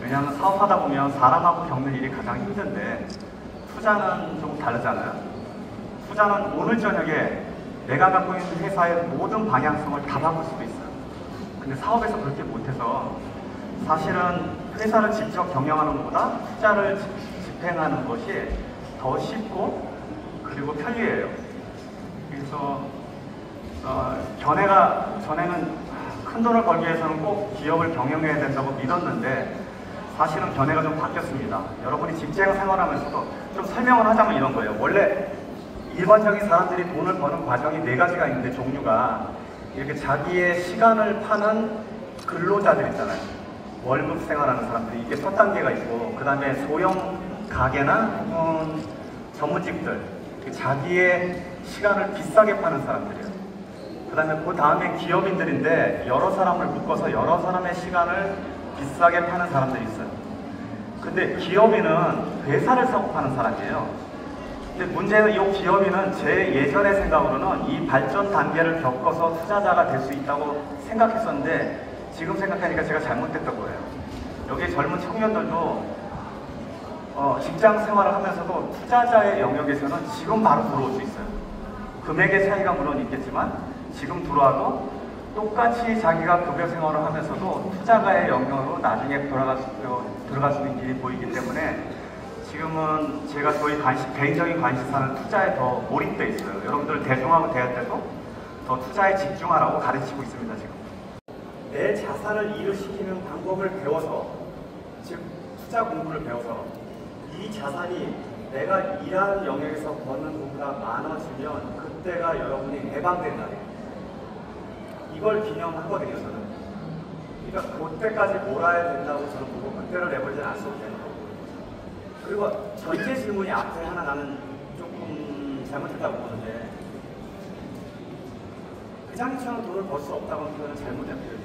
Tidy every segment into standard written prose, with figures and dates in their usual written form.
왜냐하면 사업하다 보면 사람하고 겪는 일이 가장 힘든데 투자는 좀 다르잖아요. 투자는 오늘 저녁에 내가 갖고 있는 회사의 모든 방향성을 다 바꿀 수도 있어요. 근데 사업에서 그렇게 못해서 사실은 회사를 직접 경영하는 것보다 투자를 집행하는 것이 더 쉽고 그리고 편리해요. 그래서 전에는 큰 돈을 벌기 위해서는 꼭 기업을 경영해야 된다고 믿었는데 사실은 견해가 좀 바뀌었습니다. 여러분이 직장 생활하면서도 좀 설명을 하자면 이런 거예요. 원래 일반적인 사람들이 돈을 버는 과정이 4가지가 있는데 종류가 이렇게 자기의 시간을 파는 근로자들 있잖아요. 월급 생활하는 사람들이 이게 첫 단계가 있고 그 다음에 소형 가게나 전문직들 자기의 시간을 비싸게 파는 사람들이에요. 그 다음에 그 다음에 기업인들인데 여러 사람을 묶어서 여러 사람의 시간을 비싸게 파는 사람들이 있어요. 근데 기업인은 회사를 사고 파는 사람이에요. 근데 문제는 이 기업인은 제 예전의 생각으로는 이 발전 단계를 겪어서 투자자가 될 수 있다고 생각했었는데 지금 생각하니까 제가 잘못됐던 거예요. 여기 젊은 청년들도 직장 생활을 하면서도 투자자의 영역에서는 지금 바로 들어올 수 있어요. 금액의 차이가 물론 있겠지만 지금 들어와도 똑같이 자기가 급여 생활을 하면서도 투자가의 영역으로 나중에 들어갈 수 있는 길이 보이기 때문에 지금은 제가 저희 개인적인 관심사는 투자에 더 몰입되어 있어요. 여러분들 대중하고 대할 때도 더 투자에 집중하라고 가르치고 있습니다. 지금 내 자산을 이루시키는 방법을 배워서 즉 투자 공부를 배워서 이 자산이 내가 일하는 영역에서 버는 돈보다 많아지면 그때가 여러분이 해방된 날이에요. 이걸 기념하거든요, 저는. 그러니까 그때까지 몰아야 된다고 저는 보고 그때를 내버리지 않았어도 되는 거고. 그리고 전제 질문이 앞에 하나 나는 조금 잘못했다고 보는데 회장님처럼 돈을 벌 수 없다고 하는 표현은 잘못했고요.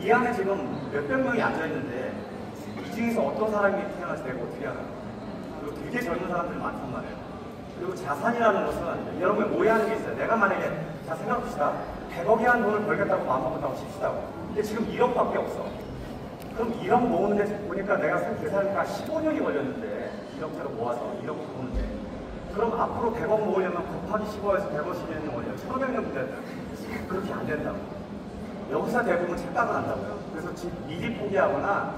이 안에 지금 몇백 명이 앉아있는데 이 중에서 어떤 사람이 태어나서 내가 어떻게 알아요? 그리고 되게 젊은 사람들이 많단 말이에요. 그리고 자산이라는 것은 여러분이 오해하는 게 있어요. 내가 만약에 자 생각합시다. 100억에 한 돈을 벌겠다고 마음먹었다고 칩시다고. 근데 지금 1억밖에 없어. 그럼 1억 모으는데 보니까 내가 계산하니까 15년이 걸렸는데 1억짜리 모아서 1억 모으는데 그럼 앞으로 100억 모으려면 곱하기 15에서 150년이 걸려요. 1500년 문제예요. 그렇게 안 된다고. 여기서 대부분 착각을 한다고요. 그래서 미리 포기하거나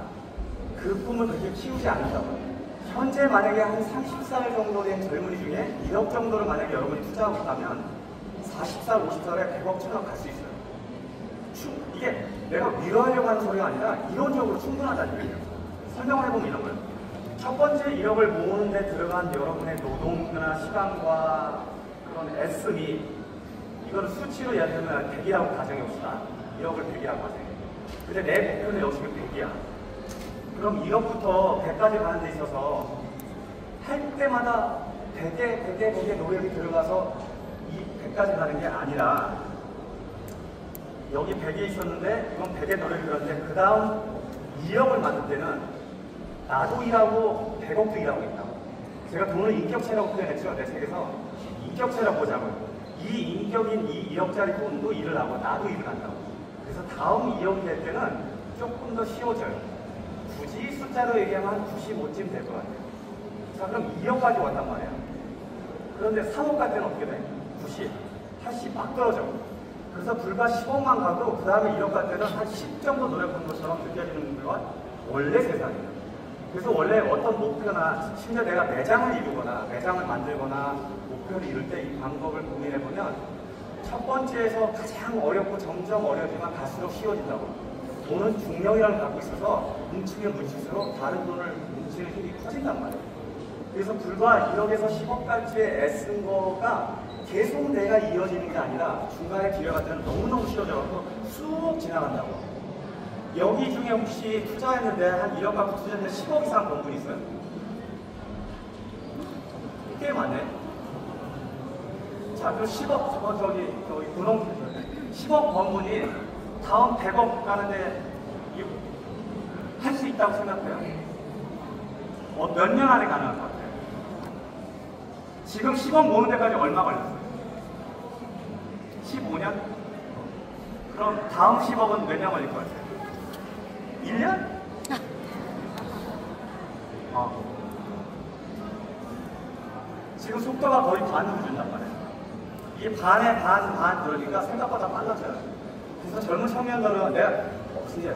그 꿈을 그렇게 키우지 않는다고요. 현재 만약에 한 30살 정도 된 젊은이 중에 1억 정도를 만약에 여러분이 투자하고 있다면 40살, 50살에 100억, 1000억 갈 수 있어요. 이게 내가 위로하려고 하는 소리가 아니라 이론적으로 충분하다는 얘기예요. 설명을 해보면 이런 거예요. 첫 번째 1억을 모으는 데 들어간 여러분의 노동이나 시간과 그런 애씀이 이거는 수치로 얘기하면 100이라고 가정해봅시다. 1억을 100이라고 가정해요. 근데 내 목표는 여기서 100이야. 그럼 1억부터 100까지 가는 데 있어서 할 때마다 100의 노력이 들어가서 이 100까지 가는 게 아니라 여기 100이 있었는데 이건 100의 노력이 들었는데 그 다음 2억을 만들 때는 나도 일하고 100억도 일하고 있다고. 제가 돈을 인격체라고 표현했죠. 내 책에서 인격체라고 보자고요. 이 인격인 이 2억짜리 돈도 일을 하고 나도 일을 한다고. 그래서 다음 2억이 될 때는 조금 더 쉬워져요. 굳이 숫자로 얘기하면 한 95쯤 될 것 같아요. 자, 그럼 2억까지 왔단 말이에요. 그런데 3억 갈 때는 어떻게 돼? 90, 80 막 떨어져. 그래서 불과 10억만 가도 그 다음에 1억 갈 때는 한 10 정도 노력한 것처럼 느껴지는 건 원래 세상이에요. 그래서 원래 어떤 목표나 심지어 내가 매장을 이루거나 매장을 만들거나 목표를 이룰 때 이 방법을 고민해보면 첫 번째에서 가장 어렵고 점점 어려지만 갈수록 쉬워진다고. 돈은 중력이라는 걸 갖고 있어서 뭉치면 뭉칠수록 다른 돈을 뭉치는 힘이 커진단 말이에요. 그래서 불과 1억에서 10억까지의 애쓴 거가 계속 내가 이어지는 게 아니라 중간에 기회 같은 때는 너무너무 쉬워져서 쑥 지나간다고. 여기 중에 혹시 투자했는데 한 1억 갖고 투자했는데 10억 이상 번 분 있어요? 꽤 많네. 자, 그 10억, 저기 분홍 10억 번 분이 다음 100억 가는데 할 수 있다고 생각해요? 몇 년 안에 가능할 것 같아요? 지금 10억 모으는 데까지 얼마 걸렸어요? 15년? 그럼 다음 10억은 몇 년 걸릴 것 같아요? 1년? 지금 속도가 거의 반으로 준단 말이에요. 이게 반에 반 그러니까 생각보다 빨라져요. 그래서 젊은 청년들은 내가 이제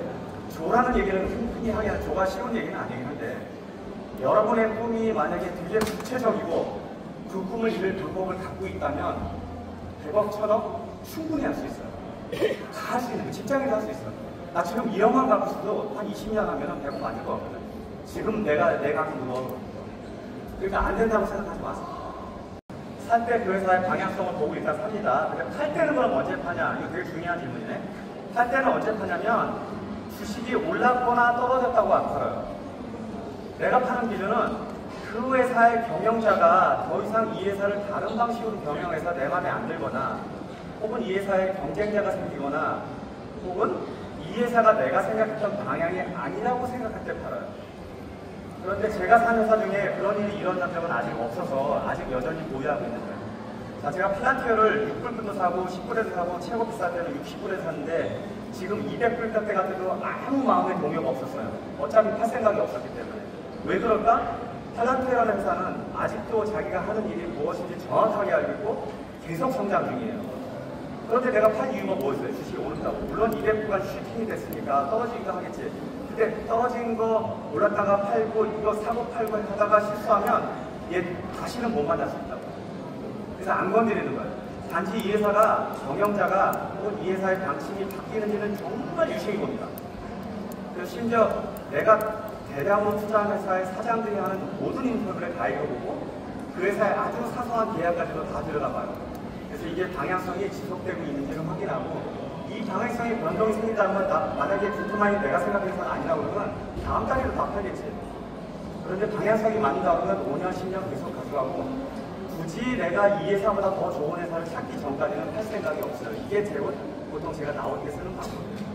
조라는 얘기는 흔히 하기에는 조가 쉬운 얘기는 아니긴 한데 여러분의 꿈이 만약에 되게 구체적이고 그 꿈을 이룰 방법을 갖고 있다면 100억, 1000억 충분히 할 수 있어요. 다 할 수 있는 거, 직장에서 할 수 있어요. 나 지금 1억만 갖고 있어도 한 20년 하면 100억 만들 것 같거든. 지금 내가 그거 그러니까 안 된다고 생각하지 마세요. 살 때 그 회사의 방향성을 보고 일단 삽니다. 근데 팔 때는 그럼 언제 파냐? 이거 되게 중요한 질문이네. 팔 때는 언제 파냐면 주식이 올랐거나 떨어졌다고 안 팔아요. 내가 파는 기준은 그 회사의 경영자가 더 이상 이 회사를 다른 방식으로 경영해서 내 맘에 안 들거나 혹은 이 회사의 경쟁자가 생기거나 혹은 이 회사가 내가 생각했던 방향이 아니라고 생각할 때 팔아요. 그런데 제가 사는 회사 중에 그런 일이 일어난 적은 아직 없어서 아직 여전히 보유하고 있는 거예요. 자, 제가 플란티어를 6불부터 사고 10불에서 사고 최고 비쌀 때는 60불에서 샀는데 지금 200불 때 같아도 아무 마음의 동요가 없었어요. 어차피 팔 생각이 없었기 때문에. 왜 그럴까? 플란티어라는 회사는 아직도 자기가 하는 일이 무엇인지 정확하게 알고 있고 계속 성장 중이에요. 그런데 내가 팔 이유가 뭐였어요? 주식이 오른다고. 물론 200불가 슈팅이 됐으니까 떨어지기도 하겠지. 근데 떨어진 거 올랐다가 팔고 이거 사고 팔고 하다가 실수하면 얘 다시는 못 만날 수 있다고. 그래서 안 건드리는 거예요. 단지 이 회사가 경영자가 혹은 이 회사의 방침이 바뀌는 일은 정말 유심히 봅니다. 그래서 심지어 내가 대량으로 투자한 회사의 사장들이 하는 모든 인터뷰를 다 읽어보고 그 회사의 아주 사소한 계약까지도 다 들여다봐요. 그래서 이게 방향성이 지속되고 있는지를 확인하고 이 방향성이 변동이 생긴다면 만약에 주투만이 내가 생각한 회사가 아니라고 그러면 다음 달에도 다 팔겠지. 그런데 방향성이 맞는다고 하면 5년, 10년 계속 가져가고 굳이 내가 이 회사보다 더 좋은 회사를 찾기 전까지는 팔 생각이 없어요. 이게 보통 제가 나올 때 쓰는 방법이에요.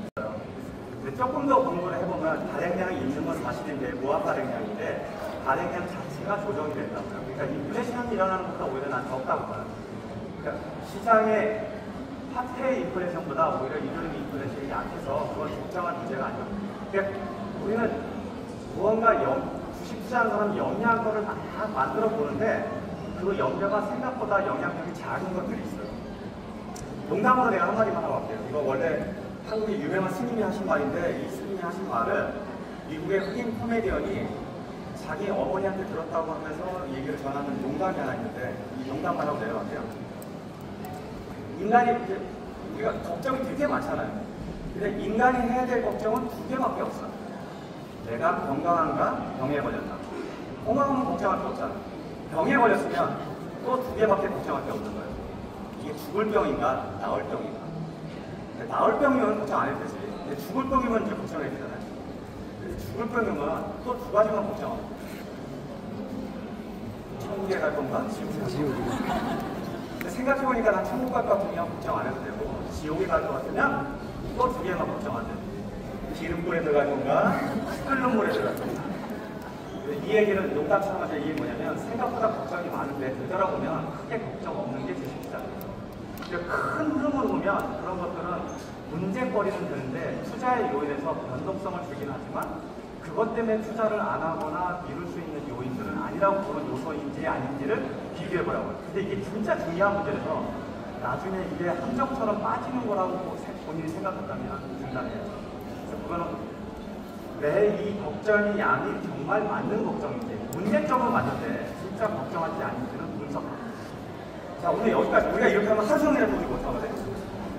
근데 조금 더 공부를 해보면 발행량이 있는 건 사실인데 무한 발행량인데 발행량 자체가 조정이 된다고요. 그러니까 인플레이션이 일어나는 것보다 오히려 난 적다고 봐요. 그러니까 시장의 화폐 인플레이션보다 오히려 이런 인플레이션이 약해서 그건 적정한 문제가 아니에요. 그러니까 우리는 무언가 주식 투자하는 사람이 영리한 거를 막 만들어 보는데 그 염려가 생각보다 영향력이 작은 것들이 있어요. 농담으로 내가 한마디만 하고 갈게요. 이거 원래 한국의 유명한 스님이 하신 말인데 이 스님이 하신 말을 미국의 흑인 코미디언이 자기 어머니한테 들었다고 하면서 얘기를 전하는 농담이 하나 있는데 이 농담만 하고 내려갈게요. 인간이 이제 우리가 걱정이 되게 많잖아요. 근데 인간이 해야 될 걱정은 2개밖에 없어요. 내가 건강한가? 병에 걸렸나? 건강하면 걱정할 게 없잖아요. 병에 걸렸으면 또 2개밖에 걱정할 게 없는 거예요. 이게 죽을 병인가? 나을 병인가? 나을 병이면 걱정 안 해도 되지. 근데 죽을 병이면 이제 걱정해야 되잖아요. 그래서 죽을 병이면 또 2가지만 걱정하고 천국에 갈 건가? 지옥에 갈 건가? 근데 생각해보니까 난 천국 갈 것 같으면 걱정 안 해도 되고 지옥에 갈 것 같으면 또 2개만 걱정하면 돼요. 기름불에 들어갈 건가? 끓는 물에 들어갈 건가? 이 얘기는 농담처럼 하자. 이게 뭐냐면 생각보다 걱정이 많은데 되돌아보면 크게 걱정 없는 게 주식시장이에요. 큰 흐름으로 보면 그런 것들은 문제거리는 되는데 투자의 요인에서 변동성을 주긴 하지만 그것 때문에 투자를 안 하거나 미룰 수 있는 요인들은 아니라고 보는 요소인지 아닌지를 비교해보라고요. 근데 이게 진짜 중요한 문제라서 나중에 이게 함정처럼 빠지는 거라고 본인이 생각한다면 중단해요. 그래서 그거는 내 이 걱정이 양이 정말 맞는 걱정인지 문제점은 맞는데 진짜 걱정하지 않는지는 분석합니다. 자, 오늘 여기까지. 우리가 이렇게 하면 하루 종일 해보지 못하거든요.